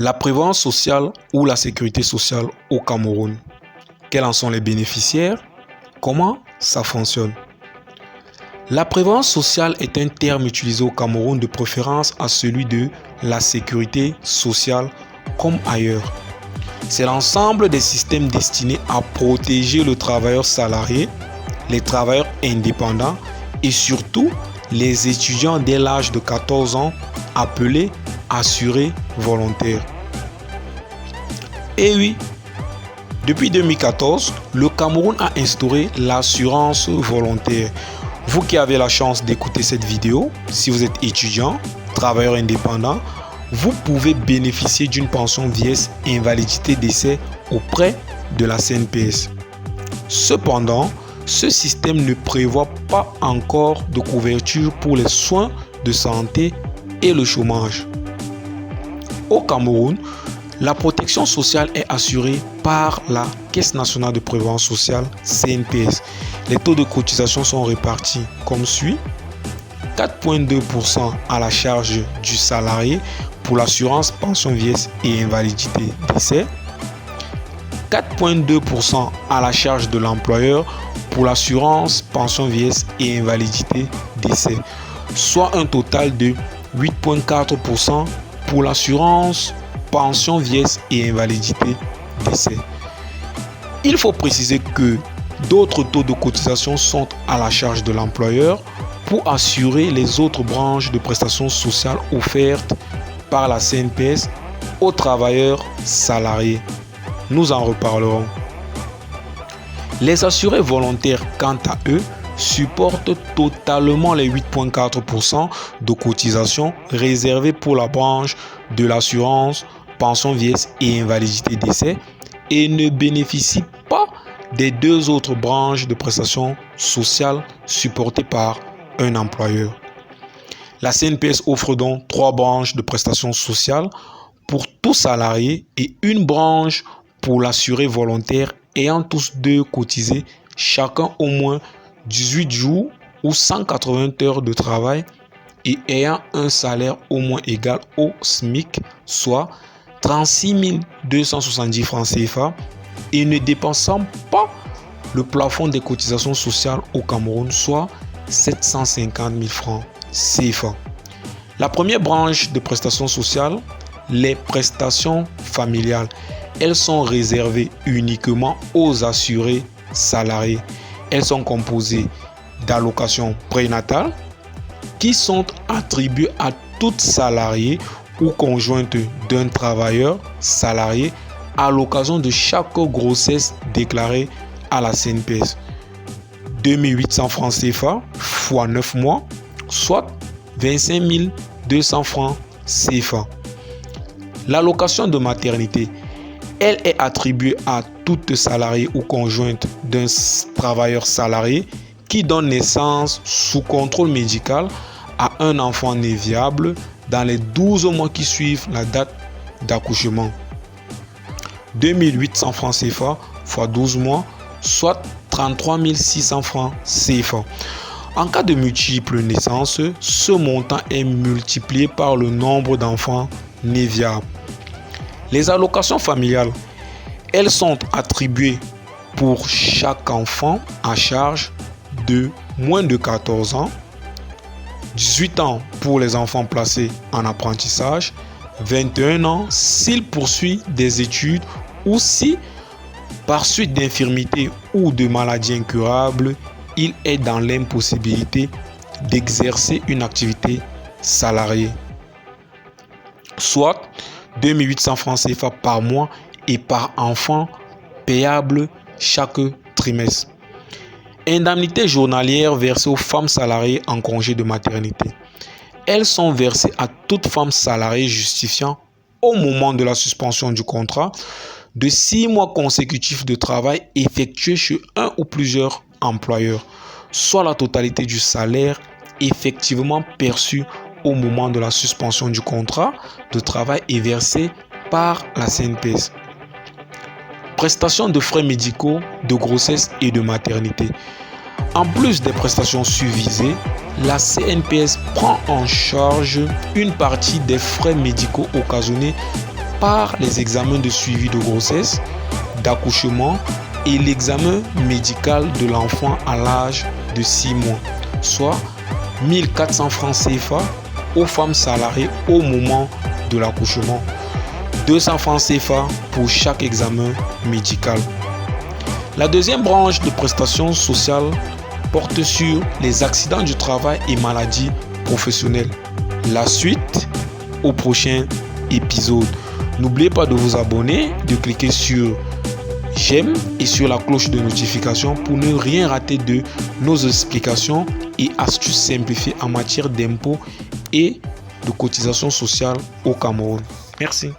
La prévoyance sociale ou la sécurité sociale au Cameroun. Quels en sont les bénéficiaires? Comment ça fonctionne? La prévoyance sociale est un terme utilisé au Cameroun de préférence à celui de la sécurité sociale comme ailleurs. C'est l'ensemble des systèmes destinés à protéger le travailleur salarié, les travailleurs indépendants et surtout les étudiants dès l'âge de 14 ans appelés assurés volontaires. Et oui, depuis 2014, le Cameroun a instauré l'assurance volontaire. Vous qui avez la chance d'écouter cette vidéo, si vous êtes étudiant, travailleur indépendant, vous pouvez bénéficier d'une pension vieillesse et invalidité décès auprès de la CNPS. Cependant, ce système ne prévoit pas encore de couverture pour les soins de santé et le chômage. Au Cameroun, la protection sociale est assurée par la Caisse nationale de prévoyance sociale CNPS. Les taux de cotisation sont répartis comme suit: 4,2% à la charge du salarié pour l'assurance pension vieillesse et invalidité décès, 4,2% à la charge de l'employeur pour l'assurance pension vieillesse et invalidité décès, soit un total de 8,4% pour l'assurance pension vieillesse et invalidité décès. Il faut préciser que d'autres taux de cotisation sont à la charge de l'employeur pour assurer les autres branches de prestations sociales offertes par la CNPS aux travailleurs salariés. Nous en reparlerons. Les assurés volontaires, quant à eux, supportent totalement les 8,4% de cotisation réservés pour la branche de l'assurance pension vieillesse et invalidité décès et ne bénéficient pas des deux autres branches de prestations sociales supportées par un employeur. La CNPS offre donc 3 branches de prestations sociales pour tout salarié et une branche pour l'assuré volontaire ayant tous deux cotisé chacun au moins 18 jours ou 180 heures de travail et ayant un salaire au moins égal au SMIC, soit 36 270 francs CFA, et ne dépensant pas le plafond des cotisations sociales au Cameroun, soit 750 000 francs CFA. La première branche de prestations sociales, les prestations familiales, elles sont réservées uniquement aux assurés salariés. Elles sont composées d'allocations prénatales qui sont attribuées à tout salarié ou conjointe d'un travailleur salarié à l'occasion de chaque grossesse déclarée à la CNPS. 2800 francs CFA x 9 mois, soit 25 200 francs CFA. L'allocation de maternité, elle est attribuée à toute salariée ou conjointe d'un travailleur salarié qui donne naissance sous contrôle médical à un enfant né viable dans les 12 mois qui suivent la date d'accouchement. 2800 francs CFA x 12 mois, soit 33 600 francs CFA. En cas de multiple naissance, ce montant est multiplié par le nombre d'enfants nés viables. Les allocations familiales, elles sont attribuées pour chaque enfant à charge de moins de 14 ans, 18 ans pour les enfants placés en apprentissage, 21 ans s'il poursuit des études ou si, par suite d'infirmité ou de maladie incurable, il est dans l'impossibilité d'exercer une activité salariée, soit 2800 francs CFA par mois et par enfant payable chaque trimestre. Indemnités journalières versées aux femmes salariées en congé de maternité. Elles sont versées à toute femme salariée justifiant, au moment de la suspension du contrat, de 6 mois consécutifs de travail effectué chez un ou plusieurs employeurs, soit la totalité du salaire effectivement perçu au moment de la suspension du contrat de travail est versé par la CNPS. Prestations de frais médicaux de grossesse et de maternité. En plus des prestations susvisées, la CNPS prend en charge une partie des frais médicaux occasionnés part les examens de suivi de grossesse, d'accouchement et l'examen médical de l'enfant à l'âge de 6 mois, soit 1400 francs CFA aux femmes salariées au moment de l'accouchement, 200 francs CFA pour chaque examen médical. La deuxième branche de prestations sociales porte sur les accidents du travail et maladies professionnelles. La suite au prochain épisode. N'oubliez pas de vous abonner, de cliquer sur j'aime et sur la cloche de notification pour ne rien rater de nos explications et astuces simplifiées en matière d'impôts et de cotisations sociales au Cameroun. Merci.